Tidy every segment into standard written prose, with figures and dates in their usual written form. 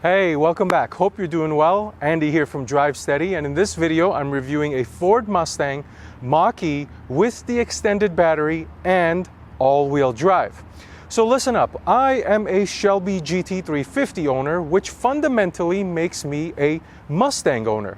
Hey, welcome back. Hope you're doing well. Andy here from Drive Steady, and in this video I'm reviewing a Ford Mustang Mach-E with the extended battery and all-wheel drive. So listen up, I am a Shelby GT350 owner, which fundamentally makes me a Mustang owner.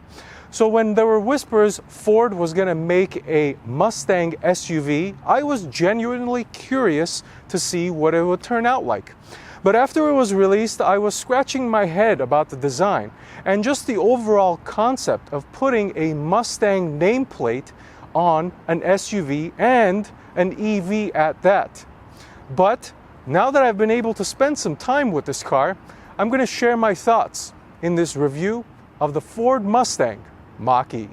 So when there were whispers Ford was going to make a Mustang SUV, I was genuinely curious to see what it would turn out like. But after it was released, I was scratching my head about the design and just the overall concept of putting a Mustang nameplate on an SUV and an EV at that. But now that I've been able to spend some time with this car, I'm going to share my thoughts in this review of the Ford Mustang Mach-E.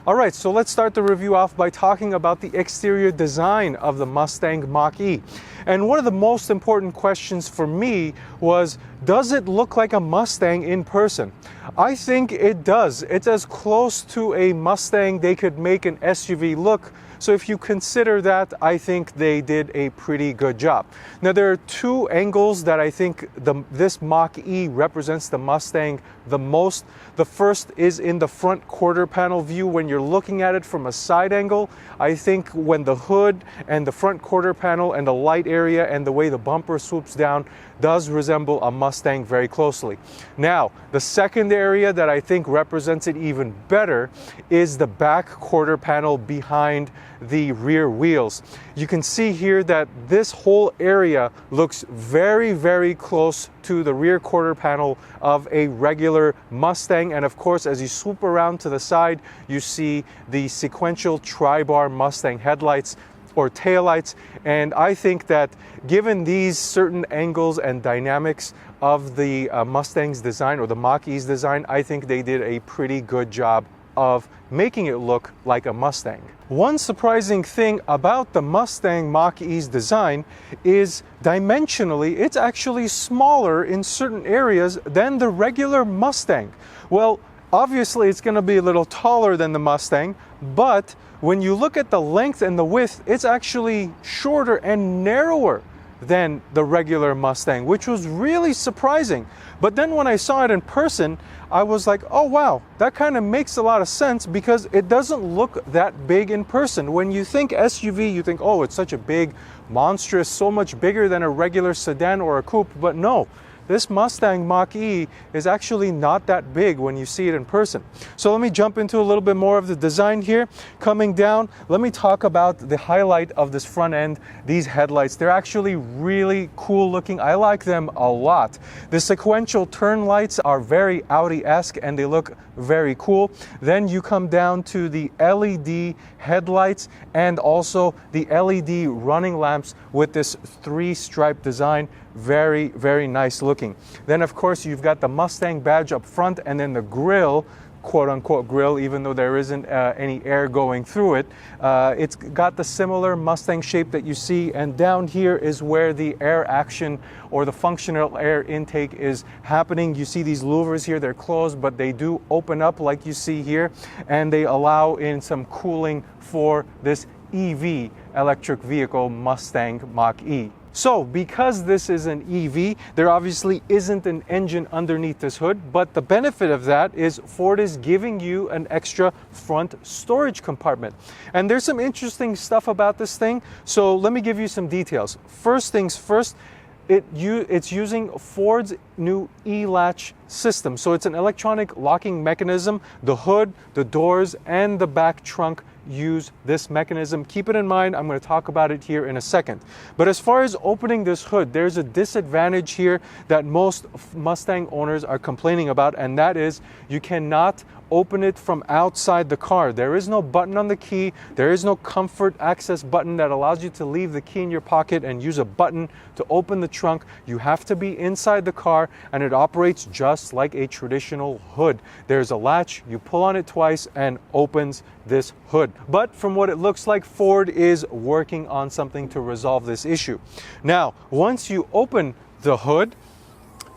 Alright, so let's start the review off by talking about the exterior design of the Mustang Mach-E. And one of the most important questions for me was, does it look like a Mustang in person? I think it does. It's as close to a Mustang they could make an SUV look. So if you consider that, I think they did a pretty good job. Now there are two angles that I think this Mach-E represents the Mustang the most. The first is in the front quarter panel view. When you're looking at it from a side angle, I think when the hood and the front quarter panel and the light area and the way the bumper swoops down does resemble a Mustang very closely. Now, the second area that I think represents it even better is the back quarter panel behind the rear wheels. You can see here that this whole area looks very, very close to the rear quarter panel of a regular Mustang. And of course, as you swoop around to the side, you see the sequential tri-bar Mustang headlights or taillights. And I think that given these certain angles and dynamics of the Mustang's design or the Mach-E's design, I think they did a pretty good job of making it look like a Mustang. One surprising thing about the Mustang Mach-E's design is dimensionally, it's actually smaller in certain areas than the regular Mustang. Well, obviously it's going to be a little taller than the Mustang, but when you look at the length and the width, it's actually shorter and narrower than the regular Mustang, which was really surprising. But then when I saw it in person, I was like, oh wow, that kind of makes a lot of sense because it doesn't look that big in person. When you think SUV, you think, oh, it's such a big, monstrous, so much bigger than a regular sedan or a coupe, but no. This Mustang Mach-E is actually not that big when you see it in person. So let me jump into a little bit more of the design here. Coming down, let me talk about the highlight of this front end, these headlights. They're actually really cool looking. I like them a lot. The sequential turn lights are very Audi-esque and they look very cool. Then you come down to the LED headlights and also the LED running lamps with this three-stripe design. Very, very nice looking. Then of course you've got the Mustang badge up front and then the grille, quote unquote grille, even though there isn't any air going through it. It's got the similar Mustang shape that you see, and down here is where the air action or the functional air intake is happening. You see these louvers here, they're closed, but they do open up like you see here, and they allow in some cooling for this EV, electric vehicle Mustang Mach-E. So because this is an EV, there obviously isn't an engine underneath this hood, but the benefit of that is Ford is giving you an extra front storage compartment. And there's some interesting stuff about this thing, so let me give you some details. First things first, it's using Ford's new E-Latch system. So it's an electronic locking mechanism. The hood, the doors, and the back trunk use this mechanism. Keep it in mind, I'm going to talk about it here in a second. But as far as opening this hood, there's a disadvantage here that most Mustang owners are complaining about, and that is you cannot open it from outside the car. There is no button on the key. There is no comfort access button that allows you to leave the key in your pocket and use a button to open the trunk. You have to be inside the car, and it operates just like a traditional hood. There's a latch, you pull on it twice and opens this hood. But from what it looks like, Ford is working on something to resolve this issue. Now, once you open the hood,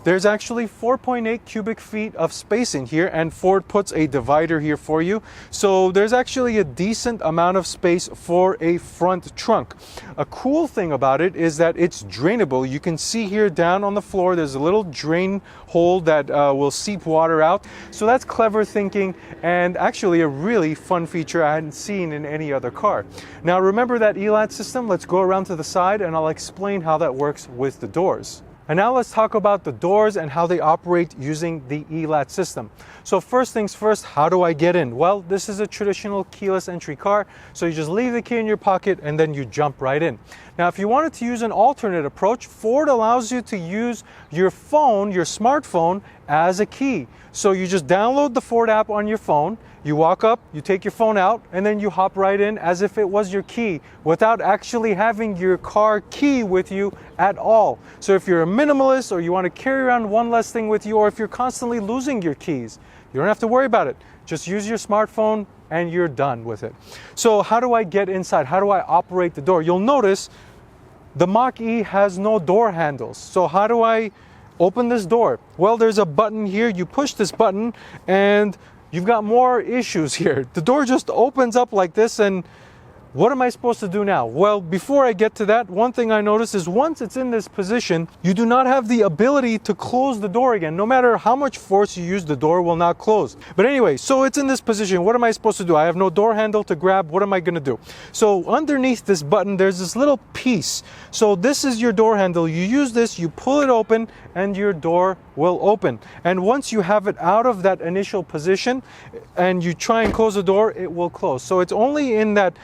there's actually 4.8 cubic feet of space in here, and Ford puts a divider here for you. So there's actually a decent amount of space for a front trunk. A cool thing about it is that it's drainable. You can see here down on the floor, there's a little drain hole that will seep water out. So that's clever thinking, and actually a really fun feature I hadn't seen in any other car. Now remember that E-Latch system? Let's go around to the side and I'll explain how that works with the doors. And now let's talk about the doors and how they operate using the E-Latch system. So first things first, how do I get in? Well, this is a traditional keyless entry car, so you just leave the key in your pocket and then you jump right in. Now, if you wanted to use an alternate approach, Ford allows you to use your phone, your smartphone, as a key. So you just download the Ford app on your phone, you walk up, you take your phone out, and then you hop right in as if it was your key without actually having your car key with you at all. So if you're a minimalist or you want to carry around one less thing with you, or if you're constantly losing your keys, you don't have to worry about it. Just use your smartphone and you're done with it. So how do I get inside? How do I operate the door? You'll notice the Mach-E has no door handles. So how do I open this door? Well, there's a button here. You push this button and you've got more issues here. The door just opens up like this, and what am I supposed to do now? Well, before I get to that, one thing I noticed is once it's in this position, you do not have the ability to close the door again. No matter how much force you use, the door will not close. But anyway, so it's in this position. What am I supposed to do? I have no door handle to grab. What am I going to do? So underneath this button, there's this little piece. So this is your door handle. You use this, you pull it open, and your door will open. And once you have it out of that initial position and you try and close the door, it will close. So it's only in that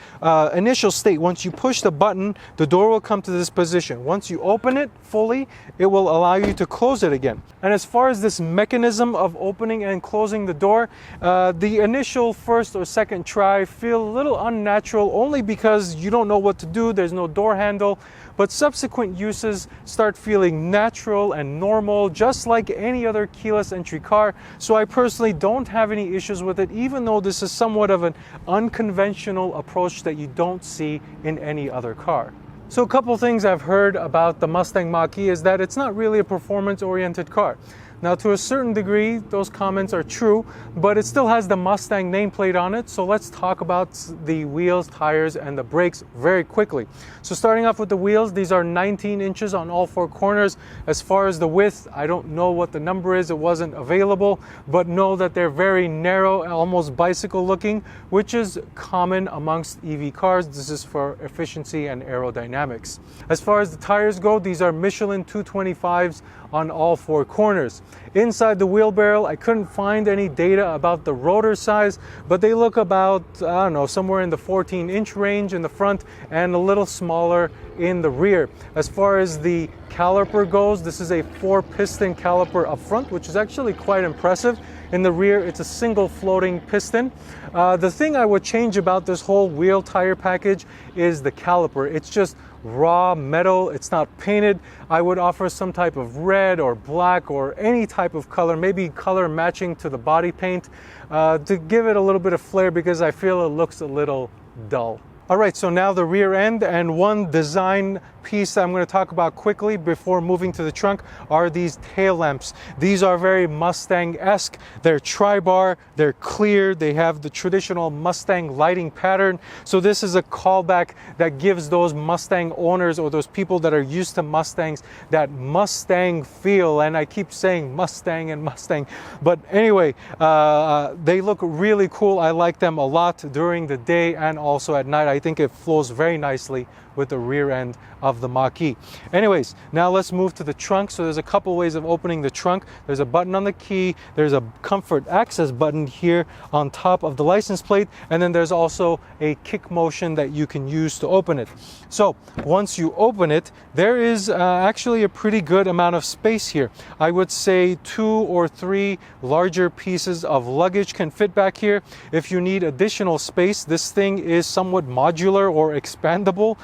initial state. Once you push the button, the door will come to this position. Once you open it fully, it will allow you to close it again. And as far as this mechanism of opening and closing the door, the initial first or second try feel a little unnatural, only because you don't know what to do. There's no door handle. But subsequent uses start feeling natural and normal, just like any other keyless entry car. So I personally don't have any issues with it, even though this is somewhat of an unconventional approach that you don't see in any other car. So a couple things I've heard about the Mustang Mach-E is that it's not really a performance-oriented car. Now, to a certain degree, those comments are true, but it still has the Mustang nameplate on it. So let's talk about the wheels, tires, and the brakes very quickly. So starting off with the wheels, these are 19 inches on all four corners. As far as the width, I don't know what the number is. It wasn't available, but know that they're very narrow, almost bicycle looking, which is common amongst EV cars. This is for efficiency and aerodynamics. As far as the tires go, these are Michelin 225s on all four corners. Inside the wheelbarrow, I couldn't find any data about the rotor size, but they look about, I don't know, somewhere in the 14-inch range in the front and a little smaller in the rear. As far as the caliper goes, this is a 4-piston caliper up front, which is actually quite impressive. In the rear, it's a single floating piston. The thing I would change about this whole wheel tire package is the caliper. It's just raw metal. It's not painted. I would offer some type of red or black or any type of color, maybe color matching to the body paint, to give it a little bit of flair, because I feel it looks a little dull. All right, so now the rear end, and one design piece that I'm going to talk about quickly before moving to the trunk are these tail lamps. These are very Mustang-esque. They're tri-bar, they're clear, they have the traditional Mustang lighting pattern. So this is a callback that gives those Mustang owners or those people that are used to Mustangs that Mustang feel. And I keep saying Mustang and Mustang, but anyway, they look really cool. I like them a lot during the day and also at night. I think it flows very nicely with the rear end of the Mach-E. Anyways, now let's move to the trunk. So there's a couple ways of opening the trunk. There's a button on the key, there's a comfort access button here on top of the license plate, and then there's also a kick motion that you can use to open it. So once you open it, there is actually a pretty good amount of space here. I would say 2 or 3 larger pieces of luggage can fit back here. If you need additional space, this thing is somewhat modular or expandable,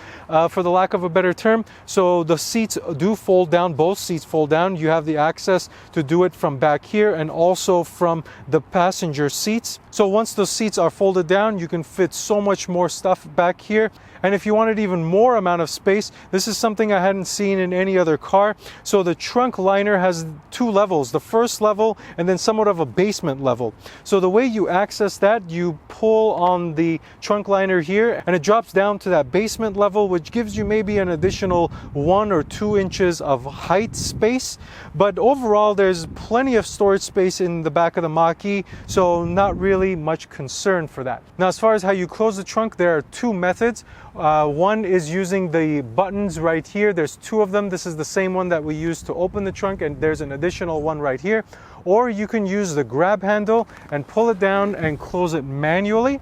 for the lack of a better term. So the seats do fold down, both seats fold down. You have the access to do it from back here and also from the passenger seats. So once those seats are folded down, you can fit so much more stuff back here. And if you wanted even more amount of space, this is something I hadn't seen in any other car. So the trunk liner has 2 levels, the first level and then somewhat of a basement level. So the way you access that, you pull on the trunk liner here and it drops down to that basement level, which gives you maybe an additional 1 or 2 inches of height space. But overall, there's plenty of storage space in the back of the Mach-E, so not really much concern for that. Now, as far as how you close the trunk, there are 2 methods. One is using the buttons right here. There's 2 of them. This is the same one that we use to open the trunk, and there's an additional one right here. Or you can use the grab handle and pull it down and close it manually.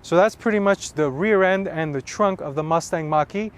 So that's pretty much the rear end and the trunk of the Mustang Mach-E.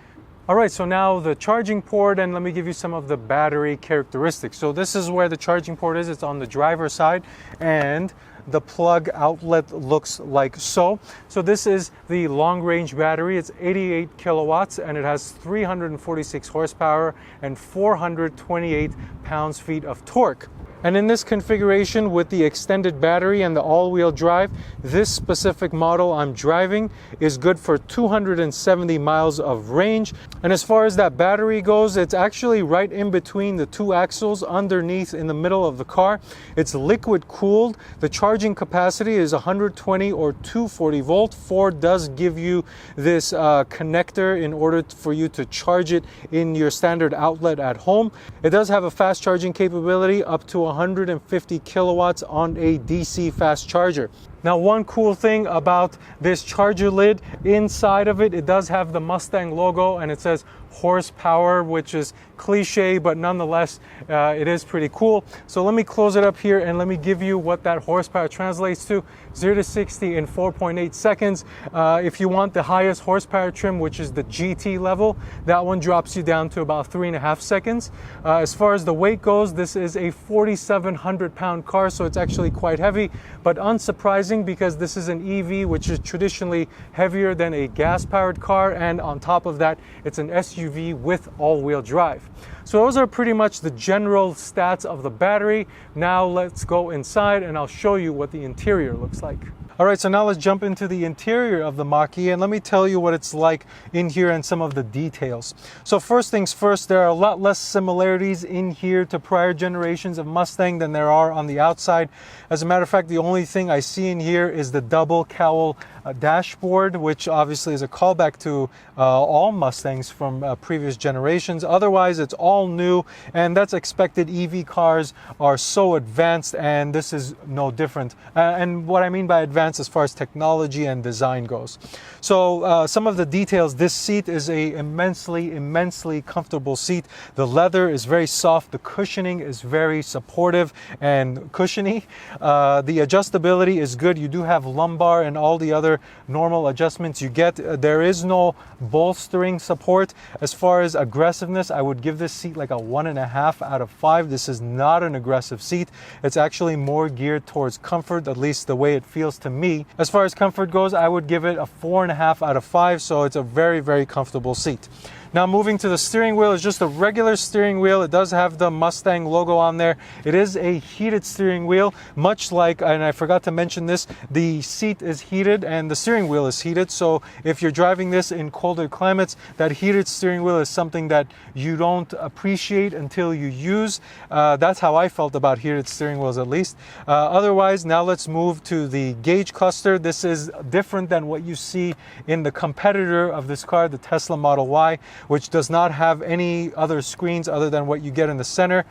All right, so now the charging port, and let me give you some of the battery characteristics. So this is where the charging port is. It's on the driver's side, and the plug outlet looks like so. So this is the long range battery. It's 88 kilowatts and it has 346 horsepower and 428 pounds-feet of torque. And in this configuration with the extended battery and the all-wheel drive, this specific model I'm driving is good for 270 miles of range. And as far as that battery goes, it's actually right in between the 2 axles underneath in the middle of the car. It's liquid cooled. The charging capacity is 120 or 240 volt. Ford does give you this connector in order for you to charge it in your standard outlet at home. It does have a fast charging capability up to 150 kilowatts on a DC fast charger. Now, one cool thing about this charger lid, inside of it, it does have the Mustang logo and it says horsepower, which is cliche, but nonetheless, it is pretty cool. So let me close it up here and let me give you what that horsepower translates to. 0 to 60 in 4.8 seconds. If you want the highest horsepower trim, which is the GT level, that one drops you down to about 3.5 seconds. As far as the weight goes, this is a 4,700 pound car, so it's actually quite heavy, but unsurprising because this is an EV, which is traditionally heavier than a gas-powered car, and on top of that, it's an SUV with all-wheel drive. So those are pretty much the general stats of the battery. Now let's go inside and I'll show you what the interior looks like. All right, so now let's jump into the interior of the Mach-E and let me tell you what it's like in here and some of the details. So first things first, there are a lot less similarities in here to prior generations of Mustang than there are on the outside. As a matter of fact, the only thing I see in here is the double cowl dashboard, which obviously is a callback to all Mustangs from previous generations. Otherwise, it's all new, and that's expected. EV cars are so advanced, and this is no different. And what I mean by advanced as far as technology and design goes. So some of the details, this seat is a immensely comfortable seat. The leather is very soft. The cushioning is very supportive and cushiony. The adjustability is good. You do have lumbar and all the other normal adjustments you get. There is no bolstering support. As far as aggressiveness, I would give this seat like a 1.5 out of 5. This is not an aggressive seat. It's actually more geared towards comfort, at least the way it feels to me. As far as comfort goes, I would give it a 4.5 out of 5. So it's a very comfortable seat. Now moving to the steering wheel, it's just a regular steering wheel. It does have the Mustang logo on there. It is a heated steering wheel, much like, and I forgot to mention this, the seat is heated and the steering wheel is heated. So if you're driving this in colder climates, that heated steering wheel is something that you don't appreciate until you use. That's how I felt about heated steering wheels, at least. Otherwise, now let's move to the gauge cluster. This is different than what you see in the competitor of this car, the Tesla Model Y, which does not have any other screens other than what you get in the center.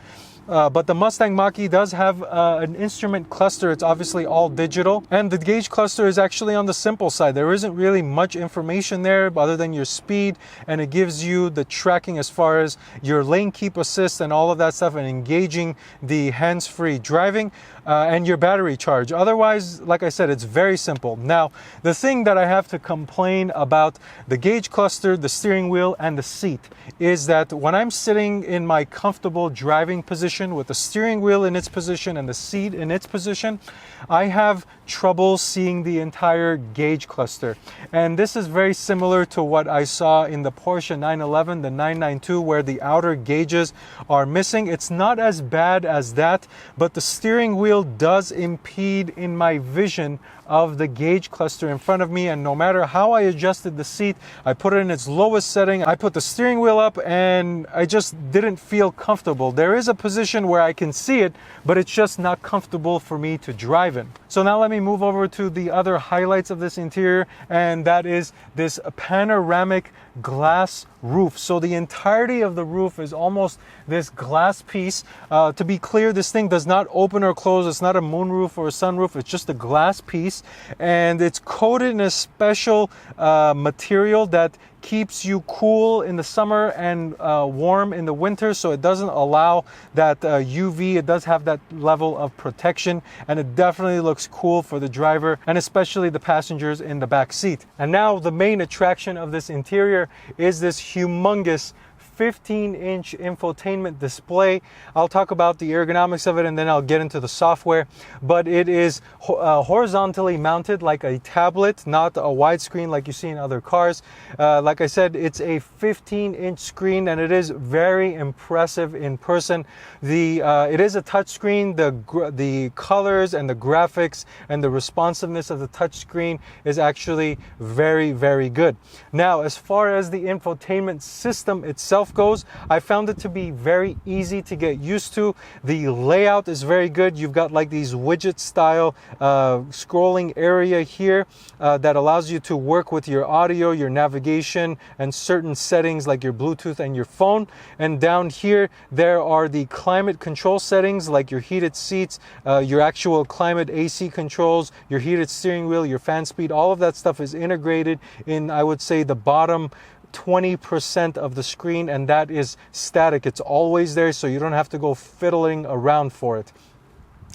but the Mustang Mach-E does have an instrument cluster. It's obviously all digital, and the gauge cluster is actually on the simple side. There isn't really much information there other than your speed, and it gives you the tracking as far as your lane keep assist and all of that stuff, and engaging the hands-free driving and your battery charge. Otherwise, like I said, it's very simple. Now, the thing that I have to complain about the gauge cluster, the steering wheel, and the seat is that when I'm sitting in my comfortable driving position with the steering wheel in its position and the seat in its position, I have trouble seeing the entire gauge cluster. And this is very similar to what I saw in the Porsche 911, the 992, where the outer gauges are missing. It's not as bad as that, but the steering wheel does impede in my vision of the gauge cluster in front of me, and no matter how I adjusted the seat, I put it in its lowest setting, I put the steering wheel up, and I just didn't feel comfortable. There is a position where I can see it, but it's just not comfortable for me to drive in. So now let me move over to the other highlights of this interior, and that is this panoramic glass roof. So the entirety of the roof is almost this glass piece. To be clear, this thing does not open or close. It's not a moonroof or a sunroof. It's just a glass piece, and it's coated in a special material that keeps you cool in the summer and warm in the winter, so it doesn't allow that UV. It does have that level of protection, and it definitely looks cool for the driver and especially the passengers in the back seat. And now the main attraction of this interior is this humongous 15-inch infotainment display. I'll talk about the ergonomics of it and then I'll get into the software, but it is horizontally mounted like a tablet, not a widescreen like you see in other cars. Like I said, it's a 15-inch screen, and it is very impressive in person. It is a touchscreen. The colors and the graphics and the responsiveness of the touchscreen is actually very, very good. Now, as far as the infotainment system itself goes, I found it to be very easy to get used to. The layout is very good. You've got like these widget style scrolling area here that allows you to work with your audio, your navigation, and certain settings like your Bluetooth and your phone. And down here there are the climate control settings like your heated seats, your actual climate AC controls, your heated steering wheel, your fan speed. All of that stuff is integrated in, I would say, the bottom 20% of the screen, and that is static. It's always there, so you don't have to go fiddling around for it.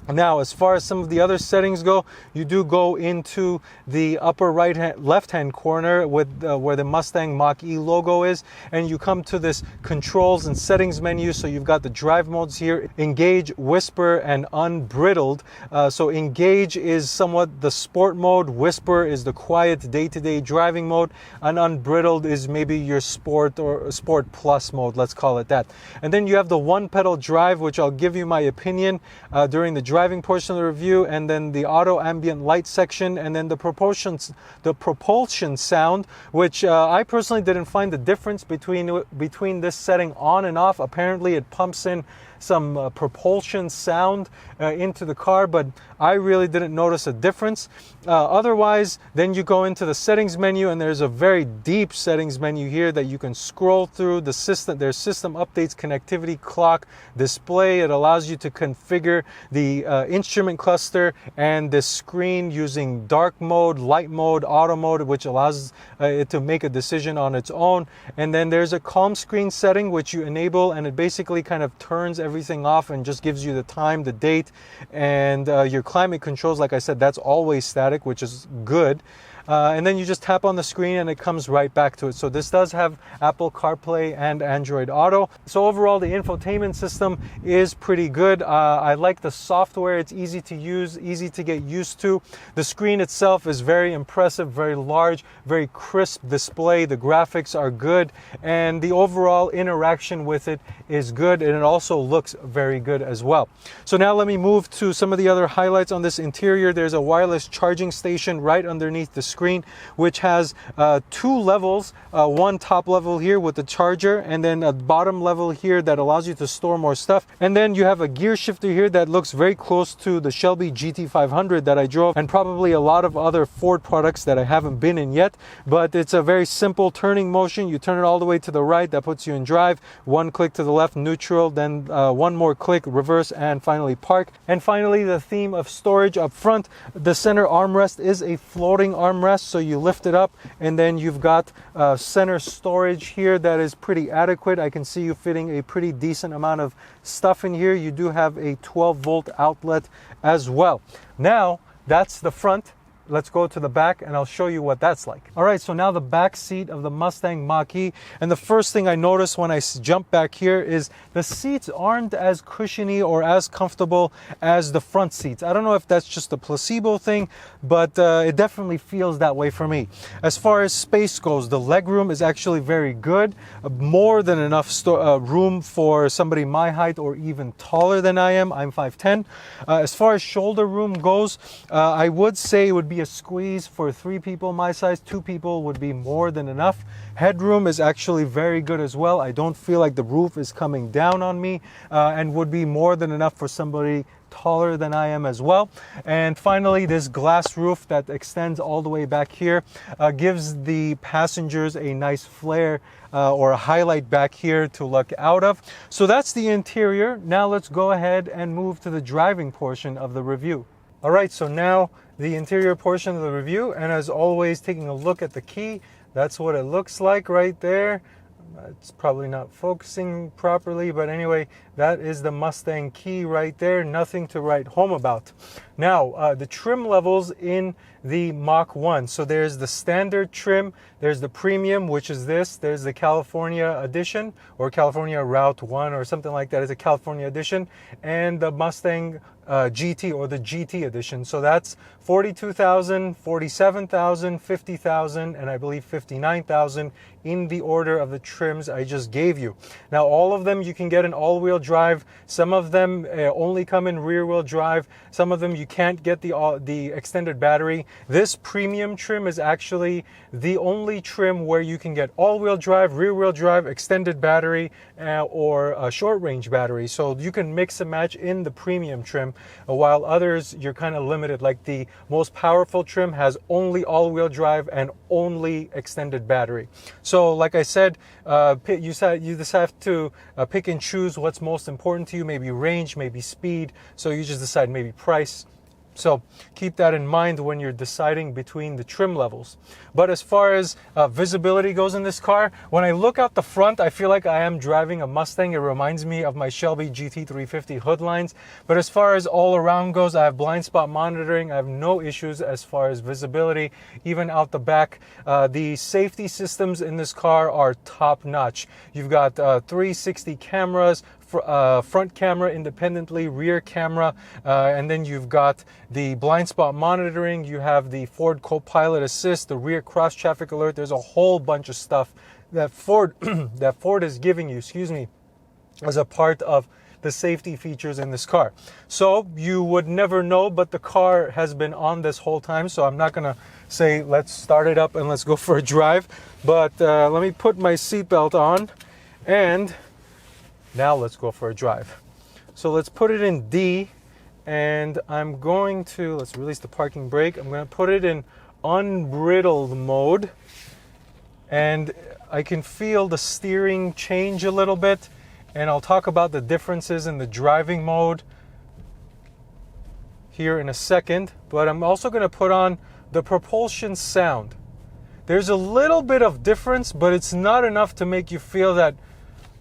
Now, as far as some of the other settings go, you do go into the upper left-hand corner with where the Mustang Mach-E logo is, and you come to this controls and settings menu. So you've got the drive modes here: engage, whisper, and unbridled. So engage is somewhat the sport mode, whisper is the quiet day-to-day driving mode, and unbridled is maybe your sport or sport plus mode, let's call it that. And then you have the one pedal drive, which I'll give you my opinion during the driving portion of the review, and then the auto ambient light section, and then the propulsion sound, which I personally didn't find the difference between this setting on and off. Apparently it pumps in some propulsion sound into the car, but I really didn't notice a difference. Otherwise, then you go into the settings menu, and there's a very deep settings menu here that you can scroll through. The system, there's system updates, connectivity, clock, display. It allows you to configure the instrument cluster and the screen using dark mode, light mode, auto mode, which allows it to make a decision on its own. And then there's a calm screen setting, which you enable, and it basically kind of turns everything off and just gives you the time, the date, and your climate controls. Like I said, that's always static, which is good. And then you just tap on the screen and it comes right back to it. So this does have Apple CarPlay and Android Auto. So overall, the infotainment system is pretty good. I like the software. It's easy to use, easy to get used to. The screen itself is very impressive, very large, very crisp display. The graphics are good, and the overall interaction with it is good, and it also looks very good as well. So now let me move to some of the other highlights on this interior. There's a wireless charging station right underneath the screen, which has two levels, one top level here with the charger, and then a bottom level here that allows you to store more stuff. And then you have a gear shifter here that looks very close to the Shelby GT500 that I drove, and probably a lot of other Ford products that I haven't been in yet. But it's a very simple turning motion. You turn it all the way to the right, that puts you in drive. One click to the left, neutral, then one more click, reverse, and finally park. And finally, the theme of storage up front. The center armrest is a floating armrest, so you lift it up and then you've got center storage here that is pretty adequate. I can see you fitting a pretty decent amount of stuff in here. You do have a 12-volt outlet as well. Now, that's the front. Let's go to the back and I'll show you what that's like. All right, so now the back seat of the Mustang Mach-E. And the first thing I noticed when I jump back here is the seats aren't as cushiony or as comfortable as the front seats. I don't know if that's just a placebo thing, but it definitely feels that way for me. As far as space goes, the legroom is actually very good. More than enough room for somebody my height or even taller than I am. I'm 5'10". As far as shoulder room goes, I would say it would be a squeeze for 3 people my size. 2 people would be more than enough. Headroom is actually very good as well. I don't feel like the roof is coming down on me, and would be more than enough for somebody taller than I am as well. And finally, this glass roof that extends all the way back here gives the passengers a nice flare or a highlight back here to look out of. So that's the interior. Now let's go ahead and move to the driving portion of the review. All right, so now the interior portion of the review, and as always, taking a look at the key. That's what it looks like right there. It's probably not focusing properly, but anyway, that is the Mustang key right there. Nothing to write home about. Now, the trim levels in the Mach-1. So there's the standard trim, there's the premium, which is this, there's the California edition, or California Route 1 or something like that is a California edition, and the Mustang GT or the GT edition. So that's 42,000, 47,000, 50,000, and I believe 59,000 in the order of the trims I just gave you. Now, all of them you can get in all-wheel drive. Some of them only come in rear-wheel drive. Some of them you can't get the extended battery. This premium trim is actually the only trim where you can get all-wheel drive, rear-wheel drive, extended battery, or a short-range battery. So you can mix and match in the premium trim, while others you're kind of limited. Like the most powerful trim has only all-wheel drive and only extended battery. So like I said, you just have to pick and choose what's most important to you. Maybe range, maybe speed. So you just decide maybe price. So keep that in mind when you're deciding between the trim levels. But as far as visibility goes in this car, when I look out the front, I feel like I am driving a Mustang. It reminds me of my Shelby GT350 hood lines. But as far as all around goes, I have blind spot monitoring. I have no issues as far as visibility, even out the back. The safety systems in this car are top notch. You've got 360 cameras, front camera independently, rear camera, and then you've got the blind spot monitoring. You have the Ford Co-Pilot Assist, the rear cross traffic alert. There's a whole bunch of stuff that Ford is giving you, as a part of the safety features in this car. So you would never know, but the car has been on this whole time. So I'm not gonna say let's start it up and let's go for a drive. But let me put my seatbelt on, and now let's go for a drive. So let's put it in D, and I'm going to, let's release the parking brake. I'm going to put it in unbridled mode, and I can feel the steering change a little bit, and I'll talk about the differences in the driving mode here in a second. But I'm also going to put on the propulsion sound. There's a little bit of difference, but it's not enough to make you feel that,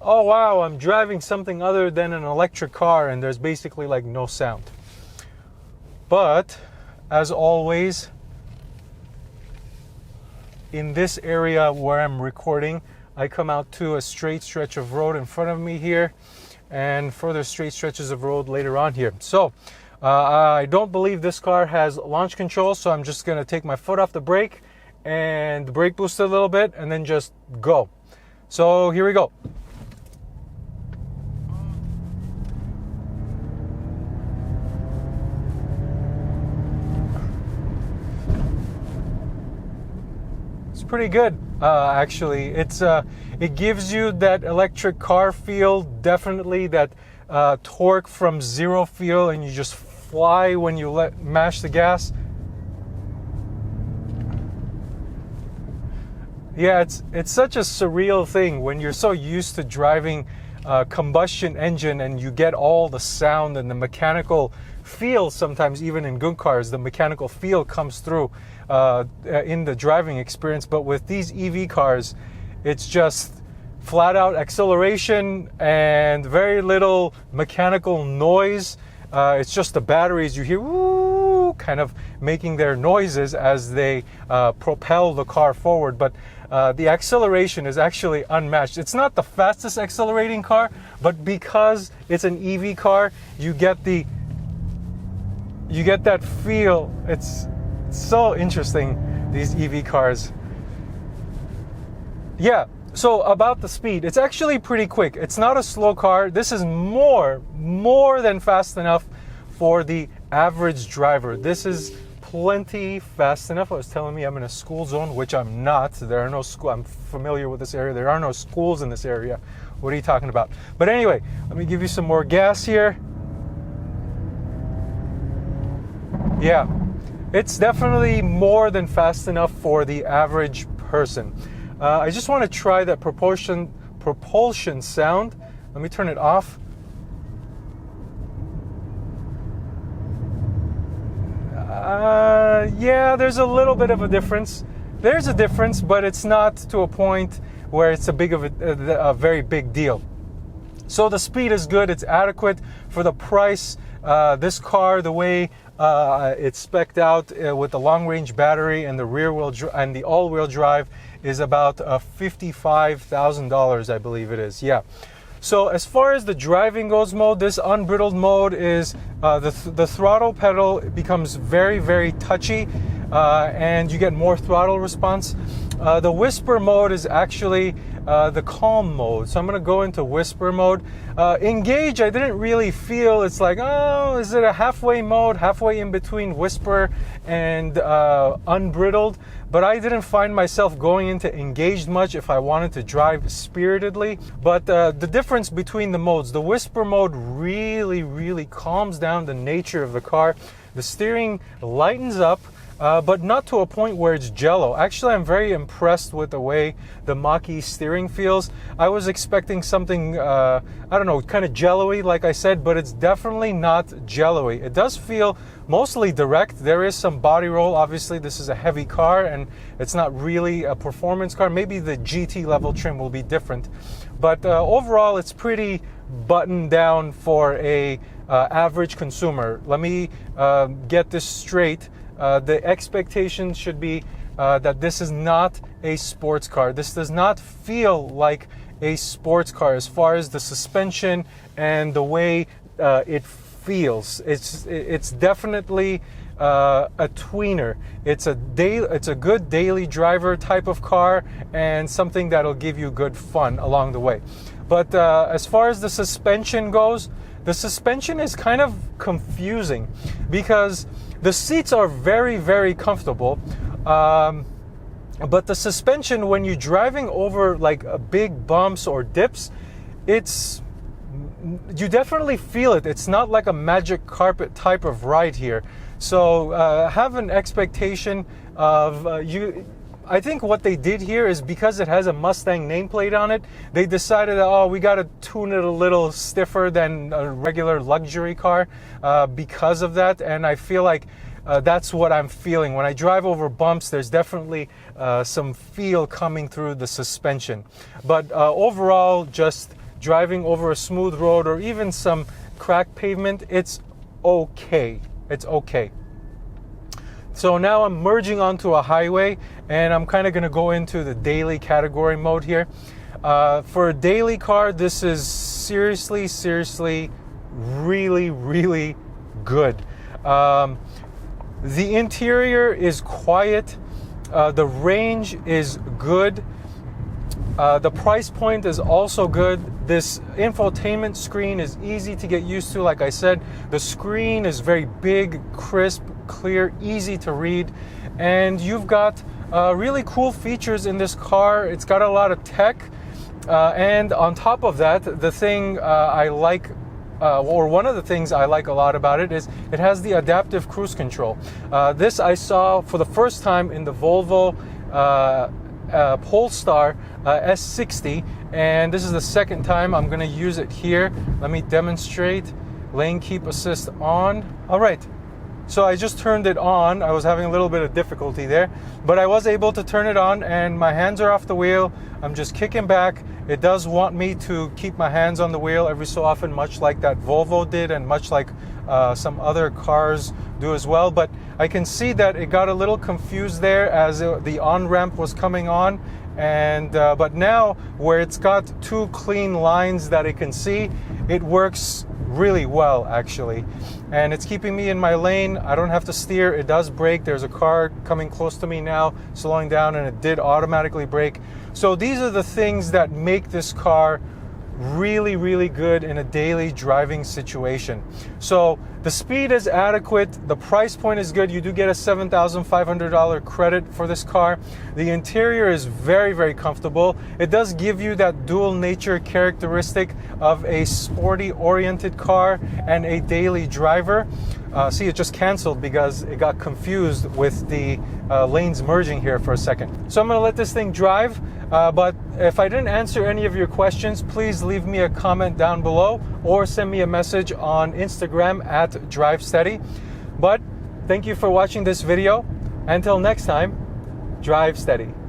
oh wow, I'm driving something other than an electric car, and there's basically like no sound. But as always, in this area where I'm recording, I come out to a straight stretch of road in front of me here, and further straight stretches of road later on here. So I don't believe this car has launch control, so I'm just gonna take my foot off the brake and the brake boost a little bit and then just go. So here we go. pretty good, actually. It gives you that electric car feel, definitely that torque from zero feel, and you just fly when you mash the gas. Yeah, it's such a surreal thing when you're so used to driving combustion engine, and you get all the sound and the mechanical feel. Sometimes even in good cars, the mechanical feel comes through in the driving experience. But with these EV cars, it's just flat out acceleration and very little mechanical noise. It's just the batteries you hear woo, kind of making their noises as they propel the car forward. But the acceleration is actually unmatched. It's not the fastest accelerating car, but because it's an EV car, you get that feel. It's so interesting, these EV cars. Yeah, so about the speed, it's actually pretty quick. It's not a slow car. This is more than fast enough for the average driver. This is plenty fast enough. I was telling me I'm in a school zone, which I'm not. There are no school. I'm familiar with this area. There are no schools in this area. What are you talking about? But anyway, let me give you some more gas here. Yeah, it's definitely more than fast enough for the average person. I just want to try that propulsion sound. Let me turn it off. Yeah, there's a little bit of a difference. There's a difference, but it's not to a point where it's a very big deal. So the speed is good. It's adequate for the price. This car, the way it's spec'd out with the long-range battery and the rear-wheel and the all-wheel drive, is about $55,000, I believe it is. Yeah. So as far as the driving goes mode, this unbridled mode is the throttle pedal becomes very, very touchy, and you get more throttle response. The whisper mode is actually the calm mode. So I'm going to go into whisper mode. Engage, I didn't really feel. It's like, oh, is it a halfway mode, halfway in between whisper and unbridled? But I didn't find myself going into engaged much if I wanted to drive spiritedly. But the difference between the modes, the whisper mode really, really calms down the nature of the car. The steering lightens up, but not to a point where it's jello. Actually, I'm very impressed with the way the Mach-E steering feels. I was expecting something, I don't know, kind of jello-y, like I said, but it's definitely not jello-y. It does feel mostly direct. There is some body roll. Obviously, this is a heavy car, and it's not really a performance car. Maybe the GT level trim will be different. But overall, it's pretty buttoned down for a average consumer. Let me get this straight. The expectation should be that this is not a sports car. This does not feel like a sports car as far as the suspension and the way it feels. It's definitely a tweener. It's a good daily driver type of car, and something that'll give you good fun along the way. But as far as the suspension goes, the suspension is kind of confusing because the seats are very, very comfortable, but the suspension, when you're driving over like big bumps or dips, you definitely feel it. It's not like a magic carpet type of ride here. So have an expectation of I think what they did here is, because it has a Mustang nameplate on it, they decided, oh, we got to tune it a little stiffer than a regular luxury car because of that. And I feel like that's what I'm feeling. When I drive over bumps, there's definitely some feel coming through the suspension. But overall, just driving over a smooth road or even some cracked pavement, it's okay. It's okay. So now I'm merging onto a highway, and I'm kind of going to go into the daily category mode here. For a daily car, this is seriously, really, really good. The interior is quiet. The range is good. The price point is also good. This infotainment screen is easy to get used to. Like I said, the screen is very big, crisp, clear, easy to read. And you've got really cool features in this car. It's got a lot of tech, and on top of that, the thing I like, or one of the things I like a lot about it, is it has the adaptive cruise control. This I saw for the first time in the Volvo Polestar S60, and this is the second time I'm going to use it here. Let me demonstrate. Lane keep assist on. All right, so I just turned it on. I was having a little bit of difficulty there, but I was able to turn it on, and my hands are off the wheel. I'm just kicking back. It does want me to keep my hands on the wheel every so often, much like that Volvo did, and much like some other cars do as well. But I can see that it got a little confused there as the on-ramp was coming on, and but now where it's got two clean lines that it can see, it works really well actually, and it's keeping me in my lane. I don't have to steer. It does brake. There's a car coming close to me now, slowing down, and it did automatically brake. So these are the things that make this car really, really good in a daily driving situation. So the speed is adequate, the price point is good. You do get a $7,500 credit for this car. The interior is very, very comfortable. It does give you that dual nature characteristic of a sporty oriented car and a daily driver. See, it just canceled because it got confused with the lanes merging here for a second. So I'm going to let this thing drive, but if I didn't answer any of your questions, please leave me a comment down below or send me a message on Instagram at DriveSteady. But thank you for watching this video. Until next time, drive steady.